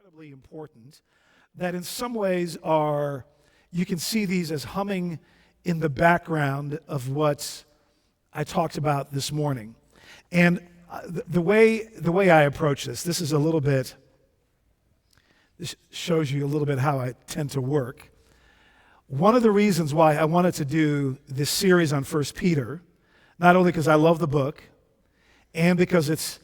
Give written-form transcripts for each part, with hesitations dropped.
incredibly important, that in some ways you can see these as humming in the background of what I talked about this morning. And the way I approach this is a little bit, this shows you a little bit how I tend to work. One of the reasons why I wanted to do this series on 1 Peter, not only because I love the book, and because it's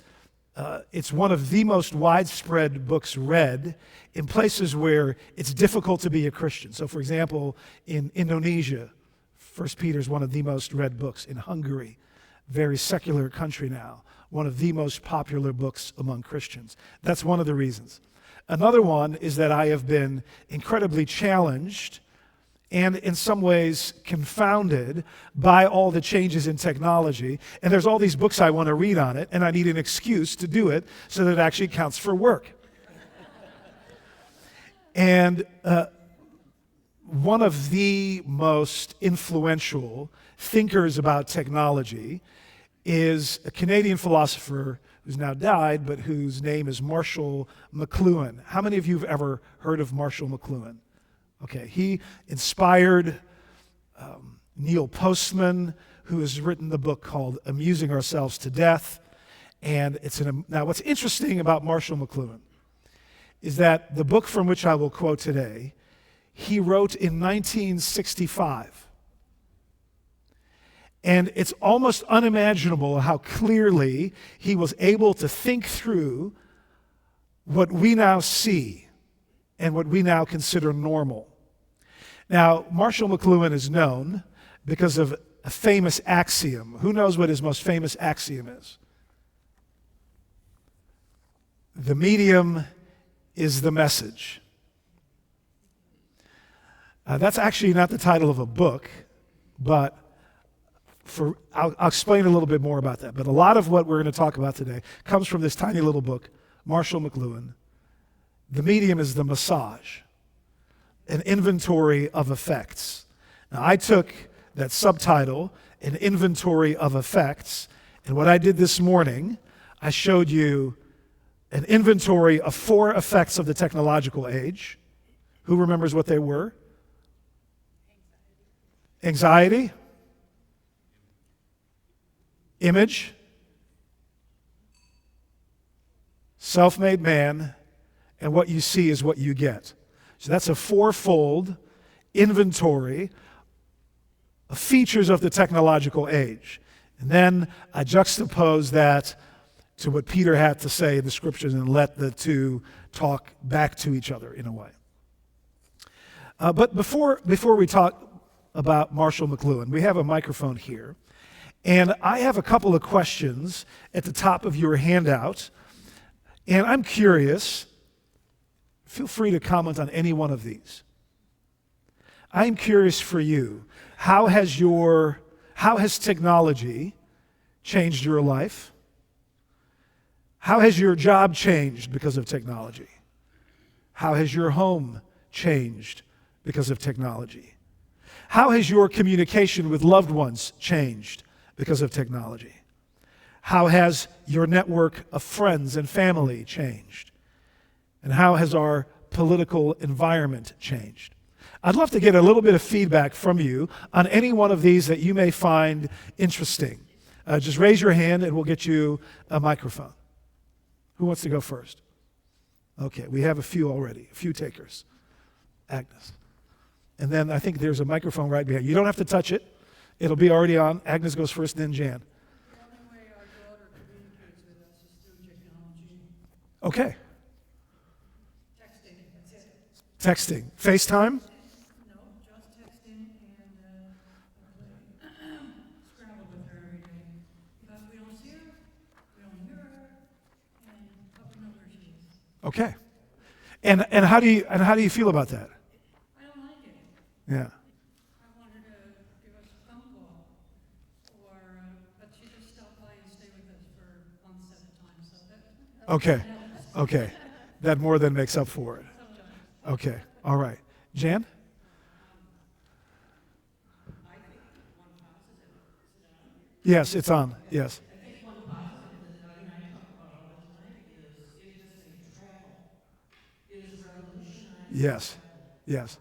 one of the most widespread books read in places where it's difficult to be a Christian. So, for example, in Indonesia, 1 Peter is one of the most read books. In Hungary, very secular country now, one of the most popular books among Christians. That's one of the reasons. Another one is that I have been incredibly challenged and in some ways confounded by all the changes in technology. And there's all these books I want to read on it, and I need an excuse to do it so that it actually counts for work. And one of the most influential thinkers about technology is a Canadian philosopher who's now died, but whose name is Marshall McLuhan. How many of you have ever heard of Marshall McLuhan? Okay, he inspired Neil Postman, who has written the book called Amusing Ourselves to Death. And now what's interesting about Marshall McLuhan is that the book from which I will quote today, he wrote in 1965. And it's almost unimaginable how clearly he was able to think through what we now see and what we now consider normal. Now, Marshall McLuhan is known because of a famous axiom. Who knows what his most famous axiom is? The medium is the message. That's actually not the title of a book, but I'll explain a little bit more about that. But a lot of what we're going to talk about today comes from this tiny little book, Marshall McLuhan. The medium is the massage, an inventory of effects. Now, I took that subtitle, an inventory of effects, and what I did this morning, I showed you an inventory of 4 effects of the technological age. Who remembers what they were? Anxiety. Image. Self-made man. And what you see is what you get. So that's a 4-fold inventory of features of the technological age. And then I juxtapose that to what Peter had to say in the scriptures and let the two talk back to each other in a way. But before we talk about Marshall McLuhan, we have a microphone here. And I have a couple of questions at the top of your handout. And I'm curious, feel free to comment on any one of these. I'm curious for you, how has technology changed your life? How has your job changed because of technology? How has your home changed because of technology? How has your communication with loved ones changed because of technology? How has your network of friends and family changed? And how has our political environment changed? I'd love to get a little bit of feedback from you on any one of these that you may find interesting. Just raise your hand and we'll get you a microphone. Who wants to go first? Okay, we have a few already, a few takers. Agnes. And then I think there's a microphone right behind you. You don't have to touch it. It'll be already on. Agnes goes first, then Jan. The only way our daughter communicates with us is through technology. Okay. Texting, that's it. Texting. FaceTime? No, just texting and I play Scrabble with her every day. Because we don't see her, we don't hear her, but we know where she is. Okay. And how do you feel about that? I don't like it. Yeah. I want her to give us a phone call, but she just stopped by and stayed with us for months at a time. So that Okay. helps. Okay. That more than makes up for it. Sometimes. Okay. All right. Jan? I think one positive is it on? Yes, it's on. Yes. I think one positive that I talk about all the time is just in travel. Yes. Yes.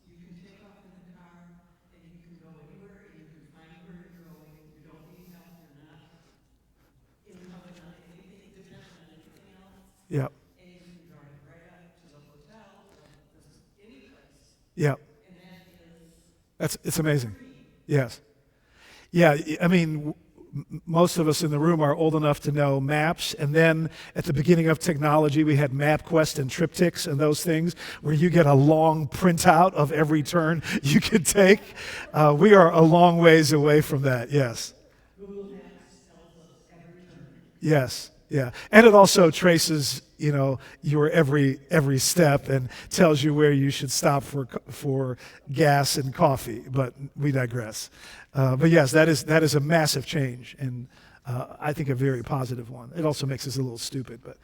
You can take off in the car and you can go anywhere and you can find where you're going. You don't need help. You're not incumbent on anything, dependent on anything else. Yep. And you can drive right up to the hotel or any place. Yep. And that is It's amazing. free. Yes. Yeah, I mean, most of us in the room are old enough to know maps, and then at the beginning of technology, we had MapQuest and triptychs and those things where you get a long printout of every turn you could take. We are a long ways away from that, yes. Google Maps tells us every turn. Yes, yeah. And it also traces, your every step and tells you where you should stop for gas and coffee, but we digress. But yes, that is a massive change, and I think a very positive one. It also makes us a little stupid, but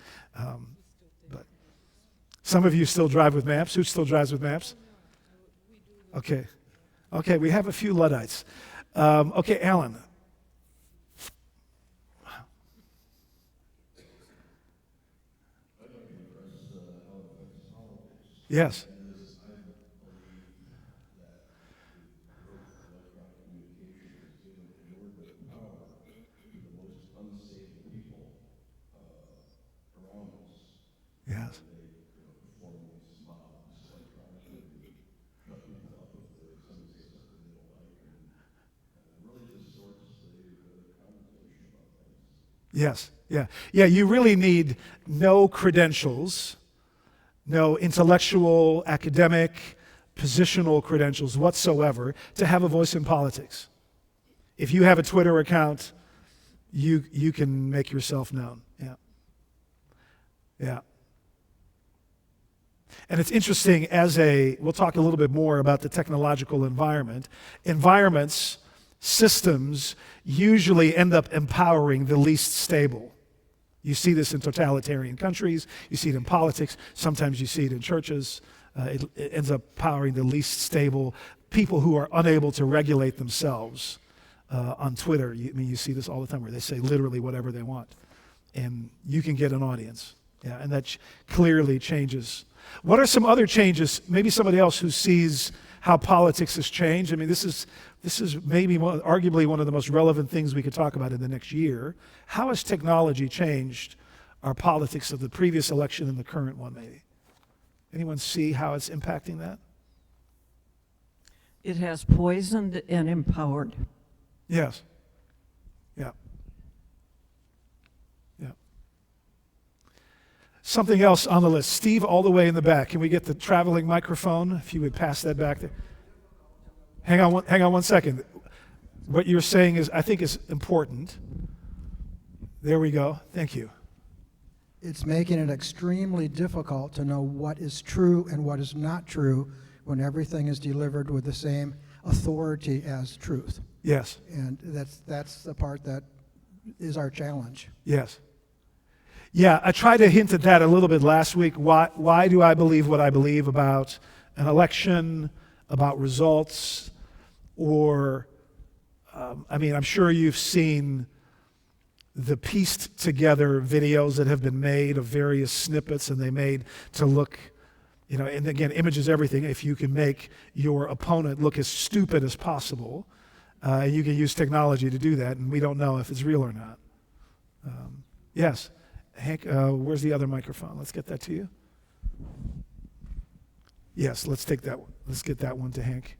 some of you still drive with maps. Who still drives with maps? Okay, we have a few Luddites. Okay, Alan. Yes. Yes. Yes. Yeah. Yeah, you really need no credentials, no intellectual, academic, positional credentials whatsoever to have a voice in politics. If you have a Twitter account, you can make yourself known. Yeah. Yeah. And it's interesting we'll talk a little bit more about the technological environment. Environments, systems usually end up empowering the least stable. You see this in totalitarian countries, you see it in politics, sometimes you see it in churches. It ends up powering the least stable, people who are unable to regulate themselves. On Twitter, you see this all the time where they say literally whatever they want. And you can get an audience. Yeah, and that clearly changes. What are some other changes? Maybe somebody else who sees how politics has changed. I mean, this is maybe arguably one of the most relevant things we could talk about in the next year. How has technology changed our politics of the previous election and the current one, maybe? Anyone see how it's impacting that? It has poisoned and empowered. Yes. Yeah. Yeah. Something else on the list. Steve, all the way in the back. Can we get the traveling microphone? If you would pass that back there. Hang on one second. What you're saying is, I think, is important. There we go. Thank you. It's making it extremely difficult to know what is true and what is not true when everything is delivered with the same authority as truth. Yes. And that's the part that is our challenge. Yes. Yeah, I tried to hint at that a little bit last week. Why do I believe what I believe about an election, about results, or, I'm sure you've seen the pieced together videos that have been made of various snippets, and they made to look, and again, image is everything. If you can make your opponent look as stupid as possible, you can use technology to do that, and we don't know if it's real or not. Yes. Hank, where's the other microphone? Let's get that to you. Yes, let's take that one. Let's get that one to Hank.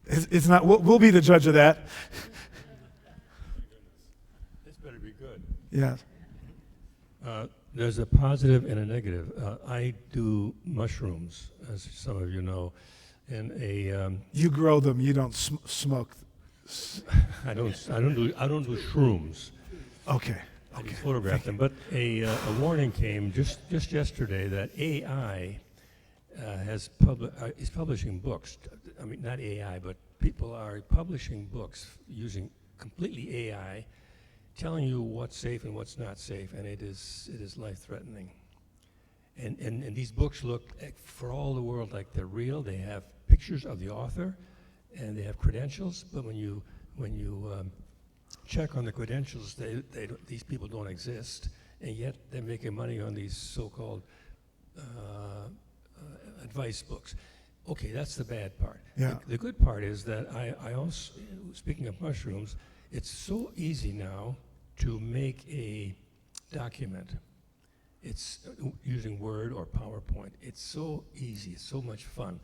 It's not. We'll be the judge of that. This better be good. Yes. There's a positive and a negative. I do mushrooms, as some of you know, and You grow them. You don't smoke. I don't do shrooms. Okay. I just photograph them. But a warning came just yesterday that AI is publishing books. I mean, not AI, but people are publishing books using completely AI, telling you what's safe and what's not safe, and it is life-threatening. And these books look for all the world like they're real. They have pictures of the author, and they have credentials. But when you check on the credentials, these people don't exist, and yet they're making money on these so-called advice books. Okay, that's the bad part. Yeah. The good part is that I also, speaking of mushrooms, it's so easy now to make a document. It's using Word or PowerPoint. It's so easy, it's so much fun.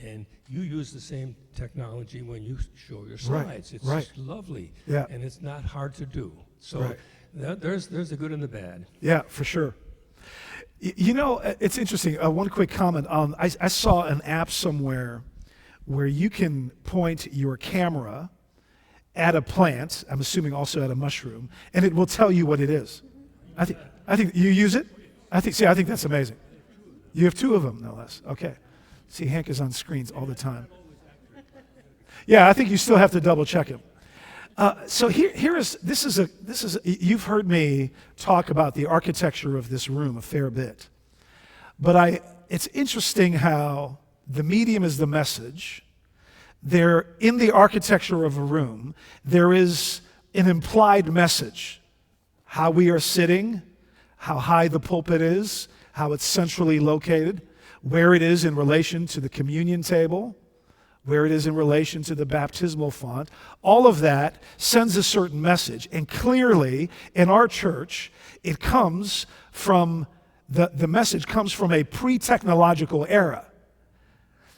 And you use the same technology when you show your slides. It's just lovely. Yeah. And it's not hard to do. So Right. there's the good and the bad. Yeah, for sure. You know, it's interesting. One quick comment. I saw an app somewhere where you can point your camera at a plant, I'm assuming also at a mushroom, and it will tell you what it is. I think you use it? I think that's amazing. You have two of them, no less. Okay. See, Hank is on screens all the time. Yeah, I think you still have to double check him. So you've heard me talk about the architecture of this room a fair bit. But it's interesting how the medium is the message. In the architecture of a room, there is an implied message. How we are sitting, how high the pulpit is, how it's centrally located, where it is in relation to the communion table, where it is in relation to the baptismal font. All of that sends a certain message. And clearly, in our church, it comes from, the message comes from a pre-technological era.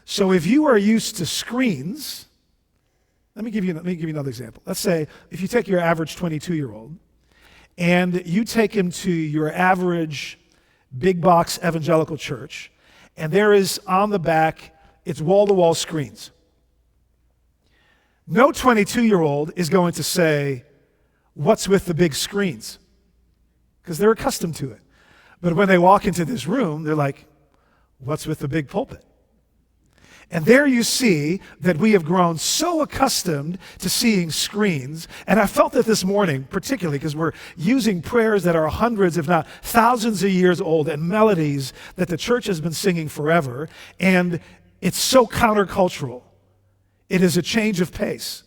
So if you are used to screens, let me give you another example. Let's say if you take your average 22-year-old and you take him to your average big box evangelical church, and there is on the back, it's wall-to-wall screens. No 22-year-old is going to say, what's with the big screens? Because they're accustomed to it. But when they walk into this room, they're like, what's with the big pulpit? And there you see that we have grown so accustomed to seeing screens. And I felt that this morning, particularly because we're using prayers that are hundreds, if not thousands of years old, and melodies that the church has been singing forever. And it's so countercultural. It is a change of pace.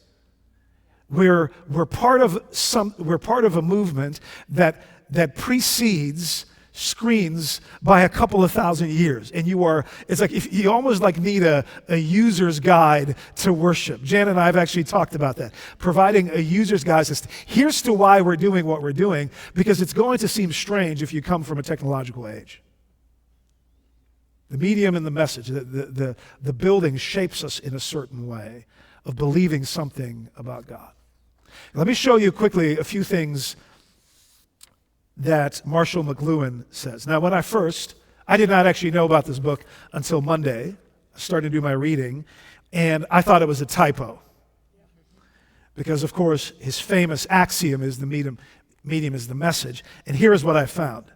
We're part of a movement that precedes screens by a couple of thousand years. And it's like if you almost like need a user's guide to worship. Jan and I have actually talked about that. Providing a user's guide says, here's to why we're doing what we're doing, because it's going to seem strange if you come from a technological age. The medium and the message, the building shapes us in a certain way of believing something about God. Let me show you quickly a few things that Marshall McLuhan says. Now, I did not actually know about this book until Monday. I started to do my reading, and I thought it was a typo. Because, of course, his famous axiom is the medium is the message. And here is what I found.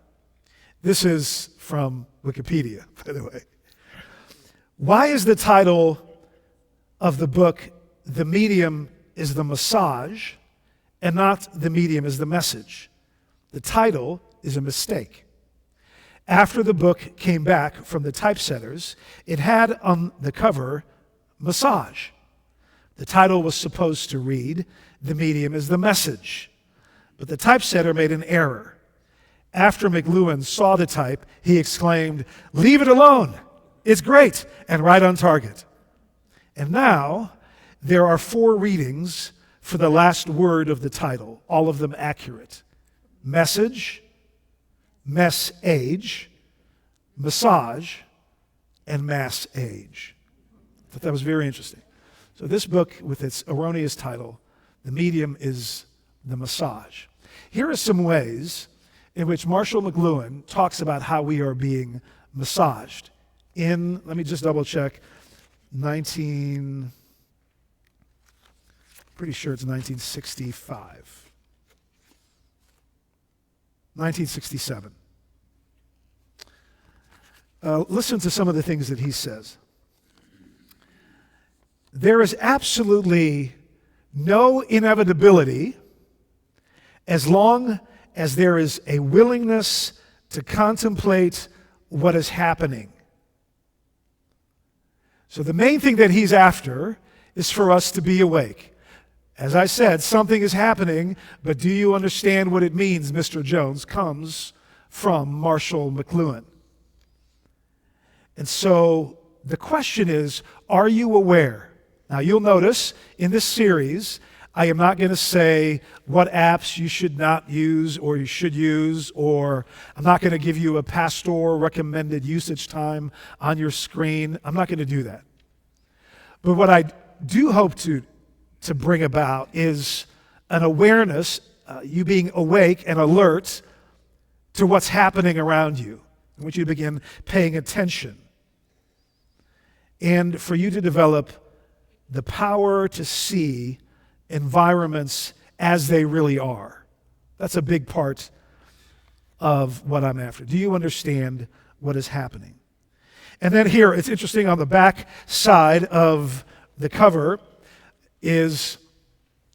This is from Wikipedia, by the way. Why is the title of the book, The Medium is the Massage, and not The Medium is the Message? The title is a mistake. After the book came back from the typesetters, it had on the cover, Massage. The title was supposed to read, The Medium is the Message. But the typesetter made an error. After McLuhan saw the type, he exclaimed, "Leave it alone! It's great and right on target." And now, there are 4 readings for the last word of the title, all of them accurate. Message, mess-age, massage, and mass-age. I thought that was very interesting. So this book, with its erroneous title, The Medium is the Massage. Here are some ways in which Marshall McLuhan talks about how we are being massaged. Let me just double check, pretty sure it's 1965. 1967. Listen to some of the things that he says. There is absolutely no inevitability as long as there is a willingness to contemplate what is happening. So the main thing that he's after is for us to be awake. As I said, something is happening, but do you understand what it means, Mr. Jones? Comes from Marshall McLuhan. And so the question is, are you aware? Now you'll notice in this series, I am not going to say what apps you should not use or you should use, or I'm not going to give you a pastor recommended usage time on your screen. I'm not going to do that. But what I do hope to bring about is an awareness, you being awake and alert to what's happening around you. I want you to begin paying attention. And for you to develop the power to see environments as they really are. That's a big part of what I'm after. Do you understand what is happening? And then here, it's interesting, on the back side of the cover is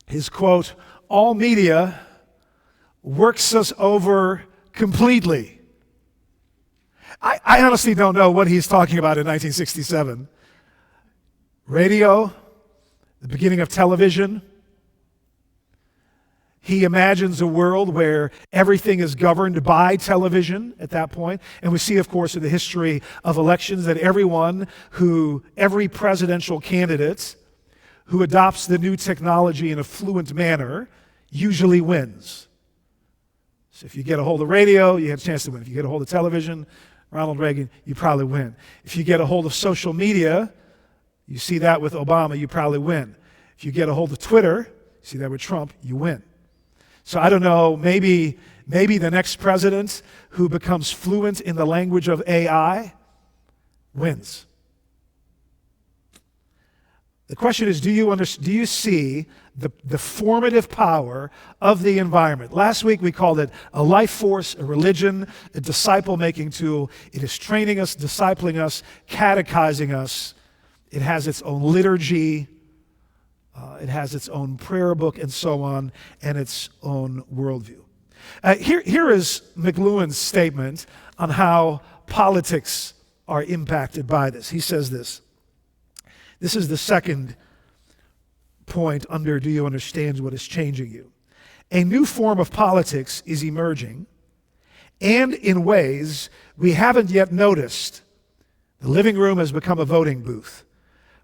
his quote, "All media works us over completely." I honestly don't know what he's talking about in 1967. Radio, the beginning of television. He imagines a world where everything is governed by television at that point. And we see, of course, in the history of elections that every presidential candidate who adopts the new technology in a fluent manner usually wins. So if you get a hold of radio, you have a chance to win. If you get a hold of television, Ronald Reagan, you probably win. If you get a hold of social media, you see that with Obama, you probably win. If you get a hold of Twitter, you see that with Trump, you win. So I don't know, maybe the next president who becomes fluent in the language of AI wins. The question is, do you see the formative power of the environment? Last week we called it a life force, a religion, a disciple-making tool. It is training us, discipling us, catechizing us. It has its own liturgy. It has its own prayer book and so on, and its own worldview. Here is McLuhan's statement on how politics are impacted by this. He says this. This is the second point under do you understand what is changing you? A new form of politics is emerging, and in ways we haven't yet noticed. The living room has become a voting booth.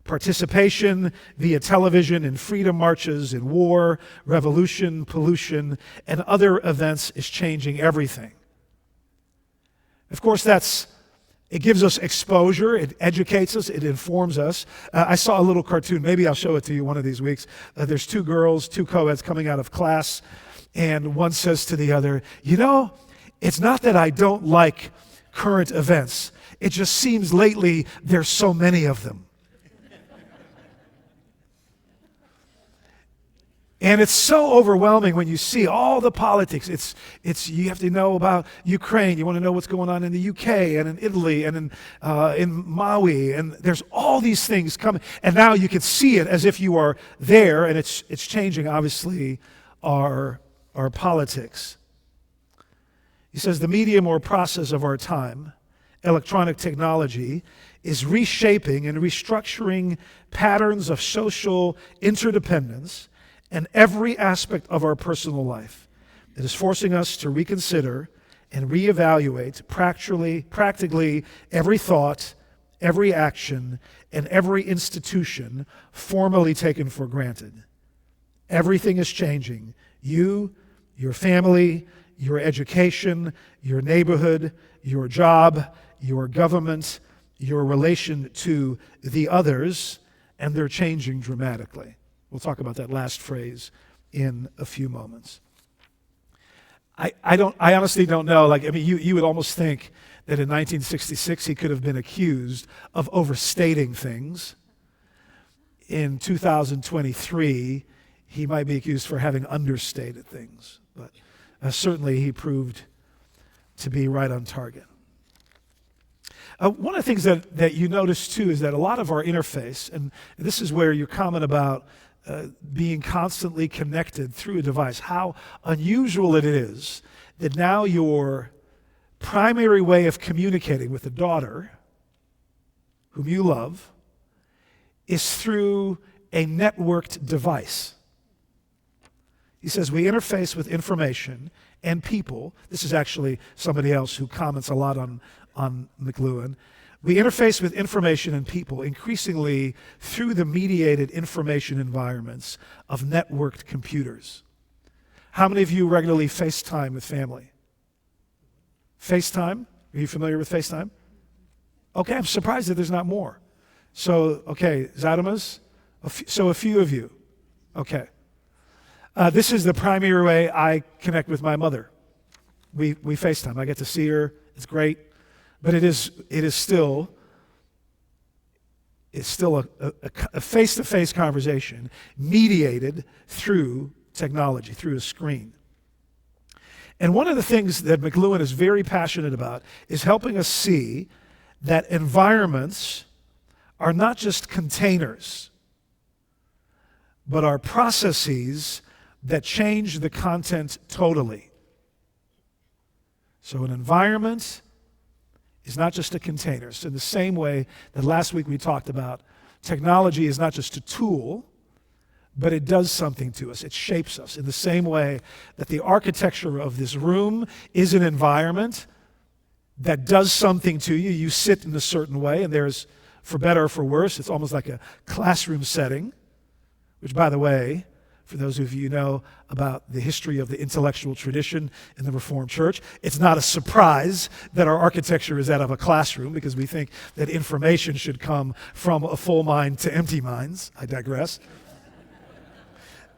Participation via television in freedom marches, in war, revolution, pollution, and other events is changing everything. Of course, it gives us exposure, it educates us, it informs us. I saw a little cartoon, maybe I'll show it to you one of these weeks. There's two girls, two co-eds coming out of class, and one says to the other, "You know, it's not that I don't like current events. It just seems lately there's so many of them." And it's so overwhelming when you see all the politics. You have to know about Ukraine. You want to know what's going on in the UK and in Italy and in Maui. And there's all these things coming. And now you can see it as if you are there, and it's changing, obviously, our politics. He says the medium or process of our time, electronic technology, is reshaping and restructuring patterns of social interdependence and every aspect of our personal life. It is forcing us to reconsider and reevaluate practically every thought, every action, and every institution formerly taken for granted. Everything is changing. You, your family, your education, your neighborhood, your job, your government, your relation to the others, and they're changing dramatically. We'll talk about that last phrase in a few moments. I honestly don't know. You would almost think that in 1966 he could have been accused of overstating things. In 2023, he might be accused for having understated things. But certainly he proved to be right on target. One of the things that you notice too is that a lot of our interface, and this is where your comment about being constantly connected through a device, how unusual it is that now your primary way of communicating with a daughter whom you love is through a networked device. He says, we interface with information and people. This is actually somebody else who comments a lot on McLuhan. We interface with information and people increasingly through the mediated information environments of networked computers. How many of you regularly FaceTime with family? FaceTime? Are you familiar with FaceTime? Okay, I'm surprised that there's not more. So, okay, Zadimas? So a few of you. Okay. This is the primary way I connect with my mother. We FaceTime. I get to see her. It's great. But it is still a face-to-face conversation mediated through technology, through a screen. And one of the things that McLuhan is very passionate about is helping us see that environments are not just containers, but are processes that change the content totally. So an environment is not just a container. So in the same way that last week we talked about, technology is not just a tool, but it does something to us. It shapes us. In the same way that the architecture of this room is an environment that does something to you. You sit in a certain way, and there's, for better or for worse, it's almost like a classroom setting, which, by the way, for those of you who know about the history of the intellectual tradition in the Reformed Church, it's not a surprise that our architecture is that of a classroom, because we think that information should come from a full mind to empty minds. I digress.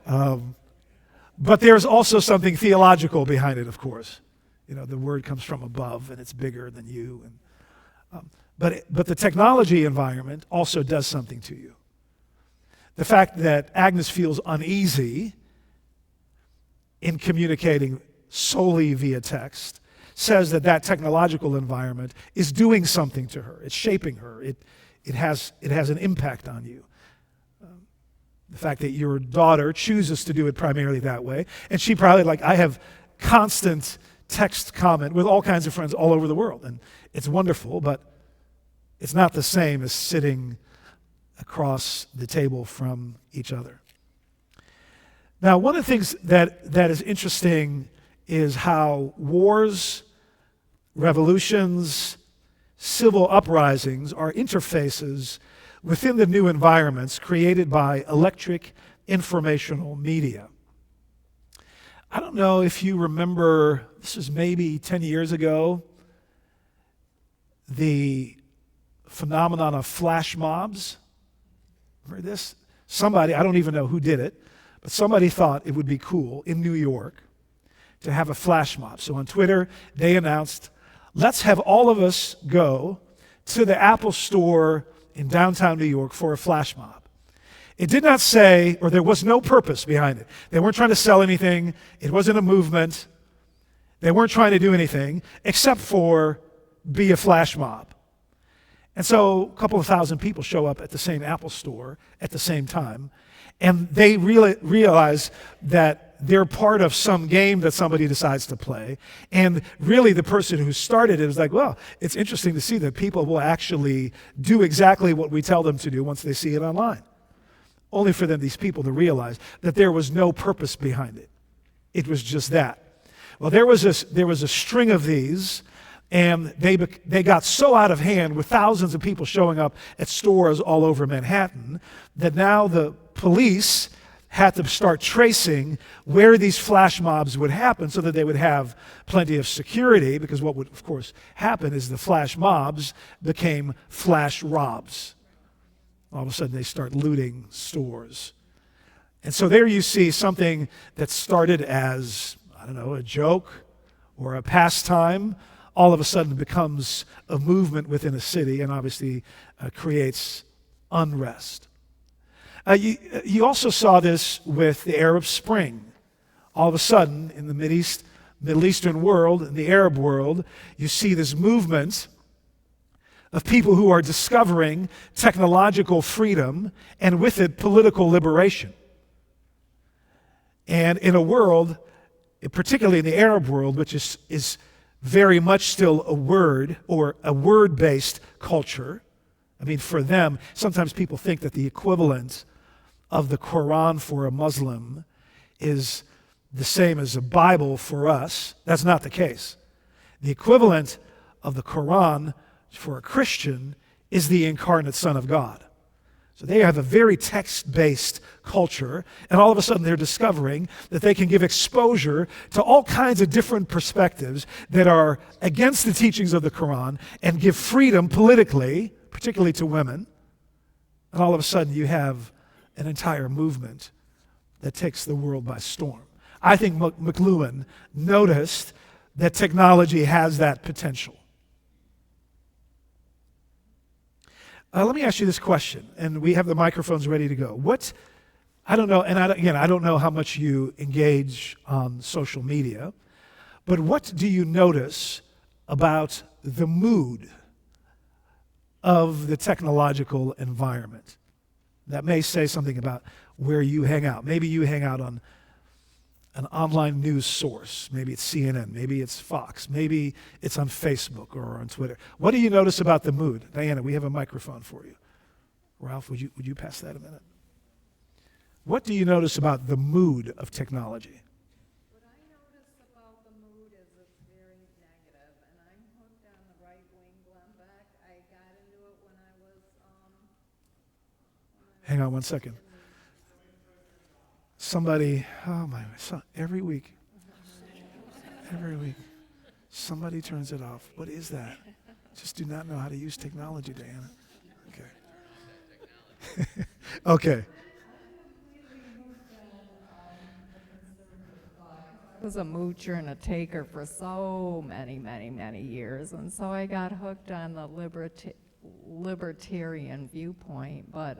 But there's also something theological behind it, of course. You know, the word comes from above, and it's bigger than you. But the technology environment also does something to you. The fact that Agnes feels uneasy in communicating solely via text says that that technological environment is doing something to her. It's shaping her. It has an impact on you. The fact that your daughter chooses to do it primarily that way, and she probably, like, I have constant text comment with all kinds of friends all over the world, and it's wonderful, but it's not the same as sitting across the table from each other. Now, one of the things that is interesting is how wars, revolutions, civil uprisings are interfaces within the new environments created by electric informational media. I don't know if you remember, this was maybe 10 years ago, the phenomenon of flash mobs. Remember this? Somebody, I don't even know who did it, but somebody thought it would be cool in New York to have a flash mob. So on Twitter, they announced, let's have all of us go to the Apple store in downtown New York for a flash mob. It did not say, or there was no purpose behind it. They weren't trying to sell anything. It wasn't a movement. They weren't trying to do anything except for be a flash mob. And so a couple of thousand people show up at the same Apple store at the same time, and they realize that they're part of some game that somebody decides to play. And really the person who started it was like, well, it's interesting to see that people will actually do exactly what we tell them to do once they see it online. Only for them, these people, to realize that there was no purpose behind it. It was just that. Well, there was a string of these, and they got so out of hand with thousands of people showing up at stores all over Manhattan that now the police had to start tracing where these flash mobs would happen so that they would have plenty of security, because what would, of course, happen is the flash mobs became flash robs. All of a sudden, they start looting stores. And so there you see something that started as, I don't know, a joke or a pastime, all of a sudden becomes a movement within a city and obviously creates unrest. You also saw this with the Arab Spring. All of a sudden, in the Middle Eastern world, in the Arab world, you see this movement of people who are discovering technological freedom and with it political liberation. And in a world, particularly in the Arab world, which is very much still a word or a word-based culture. I mean, for them, sometimes people think that the equivalent of the Quran for a Muslim is the same as a Bible for us. That's not the case. The equivalent of the Quran for a Christian is the incarnate Son of God. So they have a very text-based culture, and all of a sudden they're discovering that they can give exposure to all kinds of different perspectives that are against the teachings of the Quran and give freedom politically, particularly to women. And all of a sudden you have an entire movement that takes the world by storm. I think McLuhan noticed that technology has that potential. Let me ask you this question, and we have the microphones ready to go. I don't know, and I don't know how much you engage on social media, but what do you notice about the mood of the technological environment? That may say something about where you hang out. Maybe you hang out on an online news source. Maybe it's CNN, maybe it's Fox, maybe it's on Facebook or on Twitter. What do you notice about the mood? Diana, we have a microphone for you. Ralph, would you pass that a minute? What do you notice about the mood of technology? What I notice about the mood is it's very negative, and I'm hooked on the right wing Glenn Beck. I got into it when I was Hang on one second. Somebody, every week, somebody turns it off. What is that? Just do not know how to use technology, Diana. Okay. Okay. I was a moocher and a taker for so many, many, many years, and so I got hooked on the libertarian viewpoint. But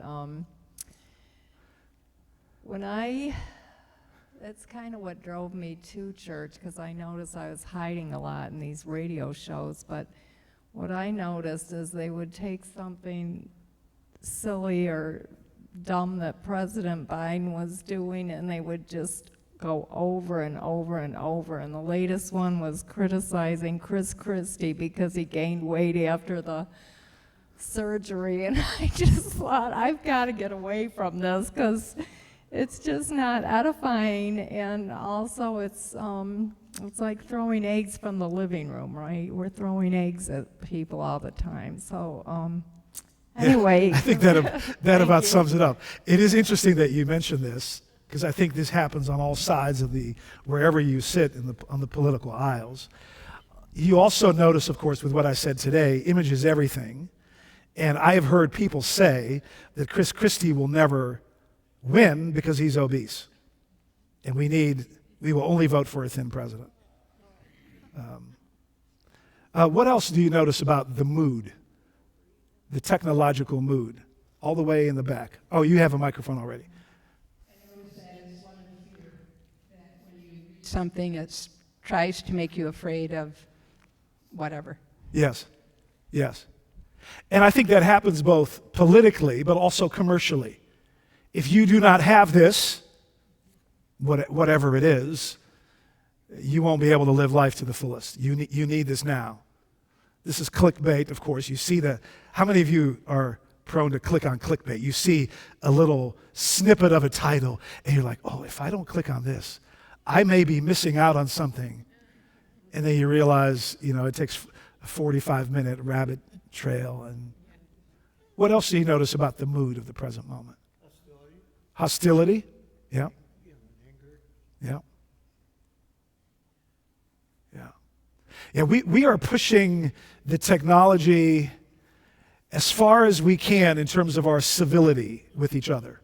that's kind of what drove me to church, because I noticed I was hiding a lot in these radio shows. But what I noticed is they would take something silly or dumb that President Biden was doing, and they would just go over and over and over. And the latest one was criticizing Chris Christie because he gained weight after the surgery. And I just thought, I've got to get away from this, because it's just not edifying, and also it's like throwing eggs from the living room, right? We're throwing eggs at people all the time. So anyway. I think that about sums it up. It is interesting that you mentioned this, because I think this happens on all sides of wherever you sit on the political aisles. You also notice, of course, with what I said today, image is everything. And I have heard people say that Chris Christie will never win because he's obese, and we will only vote for a thin president. What else do you notice about the mood, the technological mood, all the way in the back? Oh, you have a microphone already. I notice that is one of the fear, that when you read something that tries to make you afraid of whatever. Yes. And I think that happens both politically but also commercially. If you do not have this, whatever it is, you won't be able to live life to the fullest. You need this now. This is clickbait, of course. You see how many of you are prone to click on clickbait? You see a little snippet of a title, and you're like, oh, if I don't click on this, I may be missing out on something. And then you realize, it takes a 45-minute rabbit trail. And what else do you notice about the mood of the present moment? Hostility? Yeah. Yeah, we are pushing the technology as far as we can in terms of our civility with each other.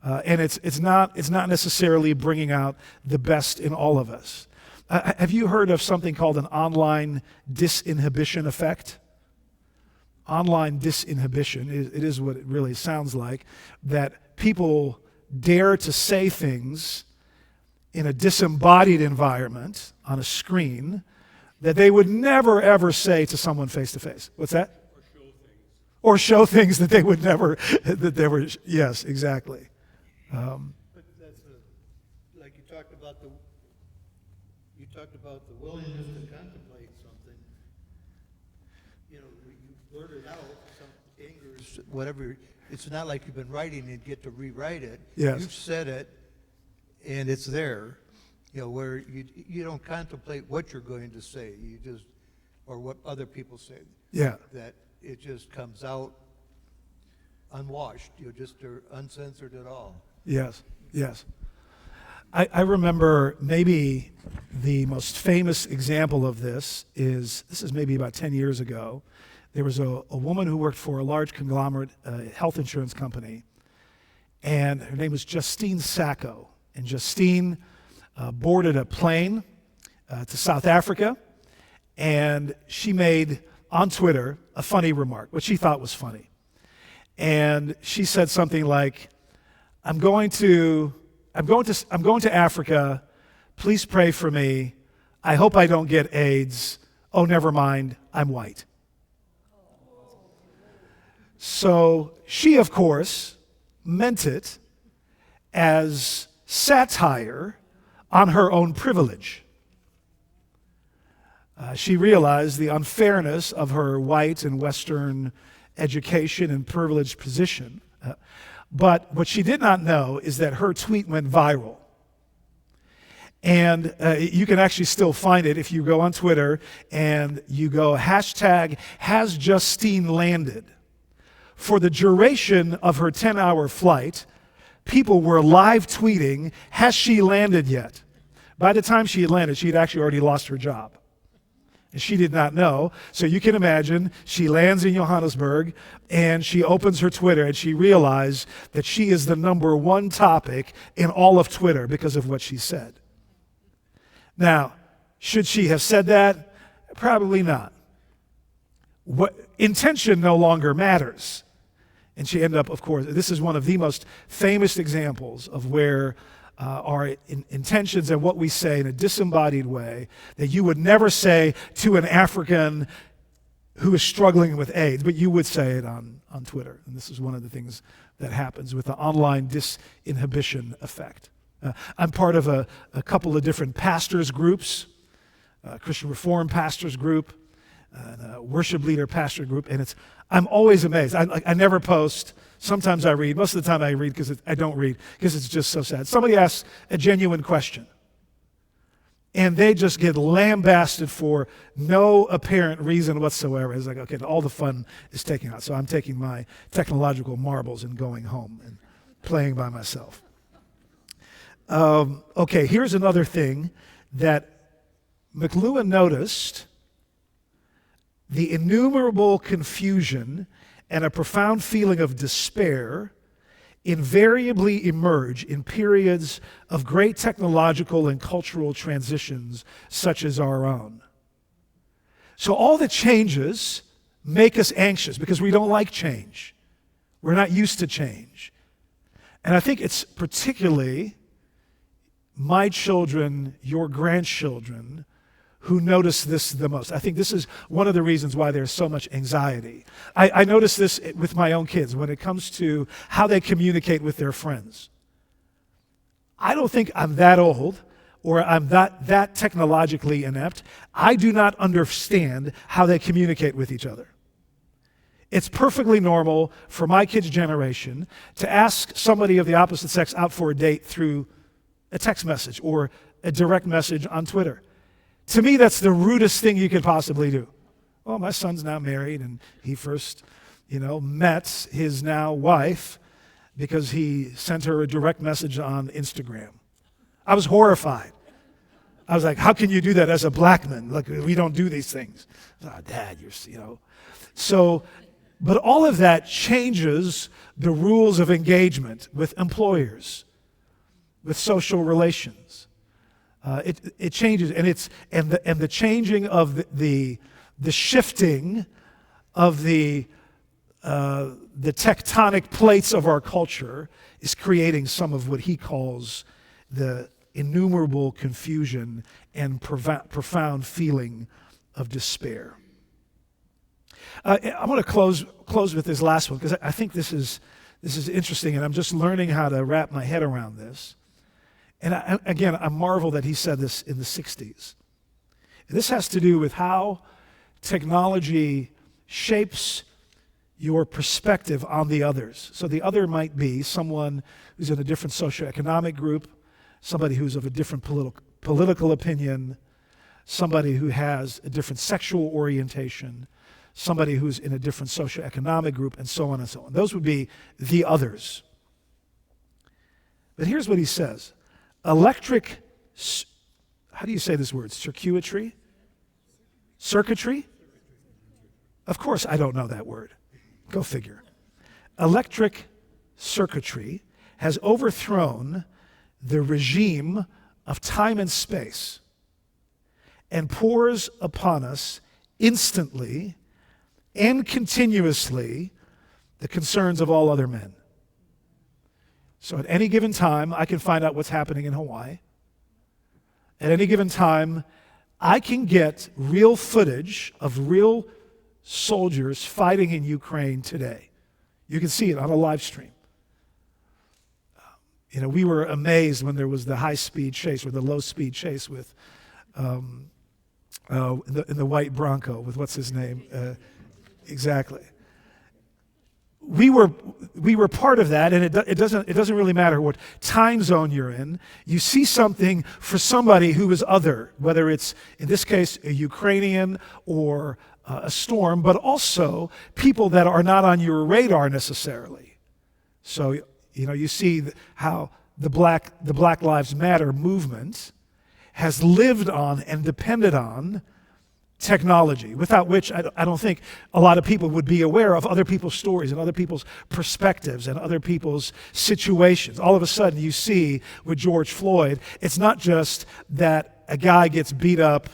And it's not necessarily bringing out the best in all of us. Have you heard of something called an online disinhibition effect? Online disinhibition, it is what it really sounds like, that people dare to say things in a disembodied environment on a screen that they would never, ever say to someone face to face. What's that? Or show things that they would never, yes, exactly. But that's like you talked about the willingness to contemplate something. You blurted out some angers, whatever. It's not like you've been writing and get to rewrite it. Yes. You've said it, and it's there. You know, where you don't contemplate what you're going to say, you just, or what other people say. Yeah. That it just comes out unwashed, you know, just uncensored at all. Yes, yes. I remember maybe the most famous example of this is maybe about 10 years ago. There was a woman who worked for a large conglomerate health insurance company, and her name was Justine Sacco. And Justine boarded a plane to South Africa, and she made on Twitter a funny remark, what she thought was funny. And she said something like, I'm going to Africa. Please pray for me. I hope I don't get AIDS. Oh, never mind. I'm white. So she, of course, meant it as satire on her own privilege. She realized the unfairness of her white and Western education and privileged position. But what she did not know is that her tweet went viral. And you can actually still find it if you go on Twitter and you go hashtag has Justine landed. For the duration of her 10-hour flight, people were live tweeting, has she landed yet? By the time she had landed, she had actually already lost her job. And she did not know. So you can imagine, she lands in Johannesburg and she opens her Twitter and she realized that she is the #1 topic in all of Twitter because of what she said. Now, should she have said that? Probably not. Intention no longer matters. And she ended up, of course, this is one of the most famous examples of where our intentions and what we say in a disembodied way that you would never say to an African who is struggling with AIDS, but you would say it on Twitter. And this is one of the things that happens with the online disinhibition effect. I'm part of a couple of different pastors groups, Christian Reform pastors group, and a worship leader pastor group, and I'm always amazed. I never post. Sometimes I read. Most of the time I read because I don't read because it's just so sad. Somebody asks a genuine question, and they just get lambasted for no apparent reason whatsoever. It's like, okay, all the fun is taken out. So I'm taking my technological marbles and going home and playing by myself. Okay, here's another thing that McLuhan noticed. The innumerable confusion and a profound feeling of despair invariably emerge in periods of great technological and cultural transitions such as our own. So all the changes make us anxious because we don't like change. We're not used to change. And I think it's particularly my children, your grandchildren, who notice this the most. I think this is one of the reasons why there's so much anxiety. I notice this with my own kids when it comes to how they communicate with their friends. I don't think I'm that old or I'm that technologically inept. I do not understand how they communicate with each other. It's perfectly normal for my kids' generation to ask somebody of the opposite sex out for a date through a text message or a direct message on Twitter. To me, that's the rudest thing you could possibly do. Well, my son's now married, and he first, met his now wife because he sent her a direct message on Instagram. I was horrified. I was like, how can you do that as a black man? Like, we don't do these things. Oh, Dad, So, but all of that changes the rules of engagement with employers, with social relations. It changes, and the changing of the shifting of the tectonic plates of our culture is creating some of what he calls the innumerable confusion and profound feeling of despair. I want to close with this last one because I think this is interesting, and I'm just learning how to wrap my head around this. And I marvel that he said this in the 60s. And this has to do with how technology shapes your perspective on the others. So the other might be someone who's in a different socioeconomic group, somebody who's of a different political opinion, somebody who has a different sexual orientation, somebody who's in a different socioeconomic group, and so on and so on. Those would be the others. But here's what he says. Electric, how do you say this word? Circuitry? Circuitry? Of course I don't know that word. Go figure. Electric circuitry has overthrown the regime of time and space and pours upon us instantly and continuously the concerns of all other men. So at any given time, I can find out what's happening in Hawaii. At any given time, I can get real footage of real soldiers fighting in Ukraine today. You can see it on a live stream. We were amazed when there was the high-speed chase or the low-speed chase with in the white Bronco with what's his name? Exactly. We were part of that, and it doesn't really matter what time zone you're in. You see something for somebody who is other, whether it's in this case a Ukrainian or a storm, but also people that are not on your radar necessarily. So you see how the Black Lives Matter movement has lived on and depended on technology, without which I don't think a lot of people would be aware of other people's stories and other people's perspectives and other people's situations. All of a sudden you see with George Floyd, it's not just that a guy gets beat up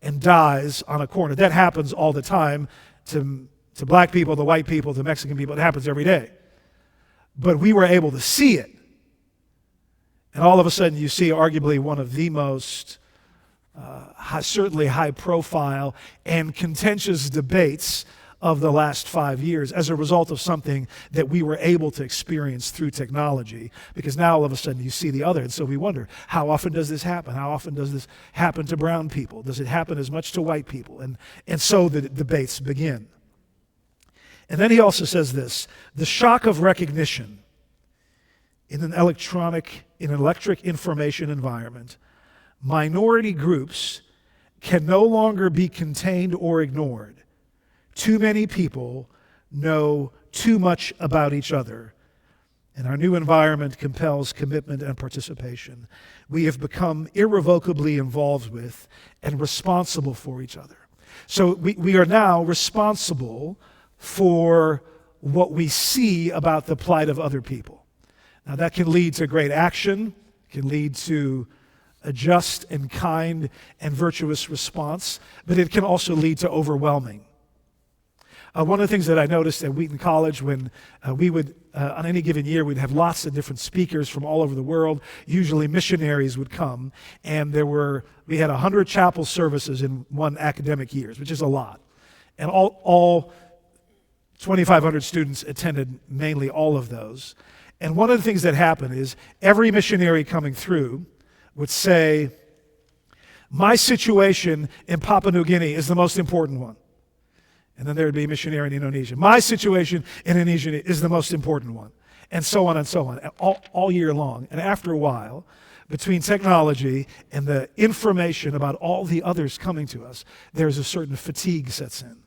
and dies on a corner. That happens all the time to black people, to white people, to Mexican people. It happens every day. But we were able to see it. And all of a sudden you see arguably one of the most certainly high-profile and contentious debates of the last 5 years as a result of something that we were able to experience through technology, because now all of a sudden you see the other. And so we wonder, how often does this happen? How often does this happen to brown people? Does it happen as much to white people? And so the debates begin. And then he also says this, the shock of recognition in an electric information environment, minority groups can no longer be contained or ignored. Too many people know too much about each other, and our new environment compels commitment and participation. We have become irrevocably involved with and responsible for each other. So we are now responsible for what we see about the plight of other people. Now that can lead to great action, can lead to a just and kind and virtuous response, but it can also lead to overwhelming. One of the things that I noticed at Wheaton College when we would, on any given year, we'd have lots of different speakers from all over the world. Usually missionaries would come, and we had 100 chapel services in one academic year, which is a lot. And all 2,500 students attended mainly all of those. And one of the things that happened is every missionary coming through would say, my situation in Papua New Guinea is the most important one. And then there would be a missionary in Indonesia. My situation in Indonesia is the most important one. And so on, all year long. And after a while, between technology and the information about all the others coming to us, there's a certain fatigue sets in.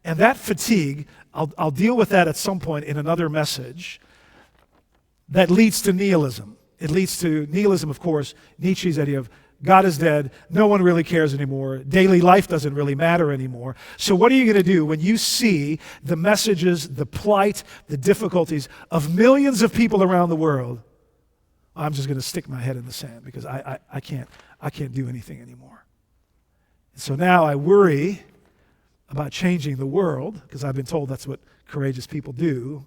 And that fatigue, I'll deal with that at some point in another message, that leads to nihilism. It leads to nihilism, of course, Nietzsche's idea of God is dead, no one really cares anymore, daily life doesn't really matter anymore. So what are you going to do when you see the messages, the plight, the difficulties of millions of people around the world? I'm just going to stick my head in the sand because I can't do anything anymore. And so now I worry about changing the world because I've been told that's what courageous people do,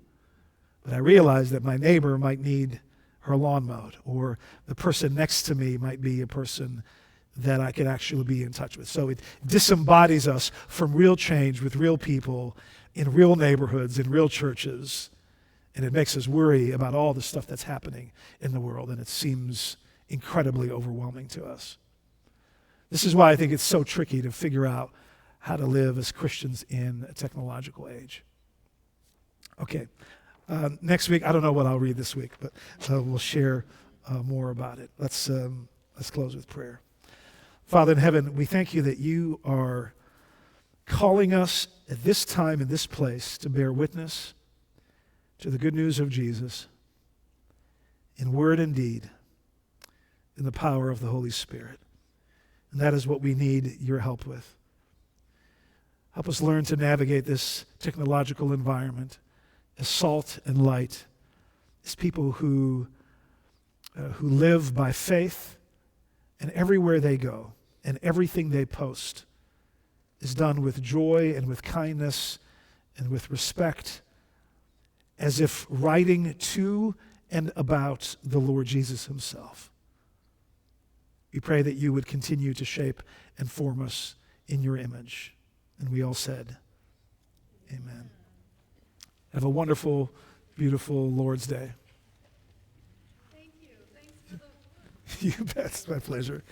but I realize that my neighbor might need her lawn mowed, or the person next to me might be a person that I could actually be in touch with. So it disembodies us from real change with real people in real neighborhoods, in real churches, and it makes us worry about all the stuff that's happening in the world, and it seems incredibly overwhelming to us. This is why I think it's so tricky to figure out how to live as Christians in a technological age. Okay. Next week, I don't know what I'll read this week, but we'll share more about it. Let's Let's close with prayer. Father in heaven, we thank you that you are calling us at this time in this place to bear witness to the good news of Jesus in word and deed, in the power of the Holy Spirit. And that is what we need your help with. Help us learn to navigate this technological environment as salt and light, as people who live by faith, and everywhere they go and everything they post is done with joy and with kindness and with respect, as if writing to and about the Lord Jesus himself. We pray that you would continue to shape and form us in your image. And we all said, amen. Have a wonderful, beautiful Lord's Day. Thank you. Thanks for the You bet. It's my pleasure.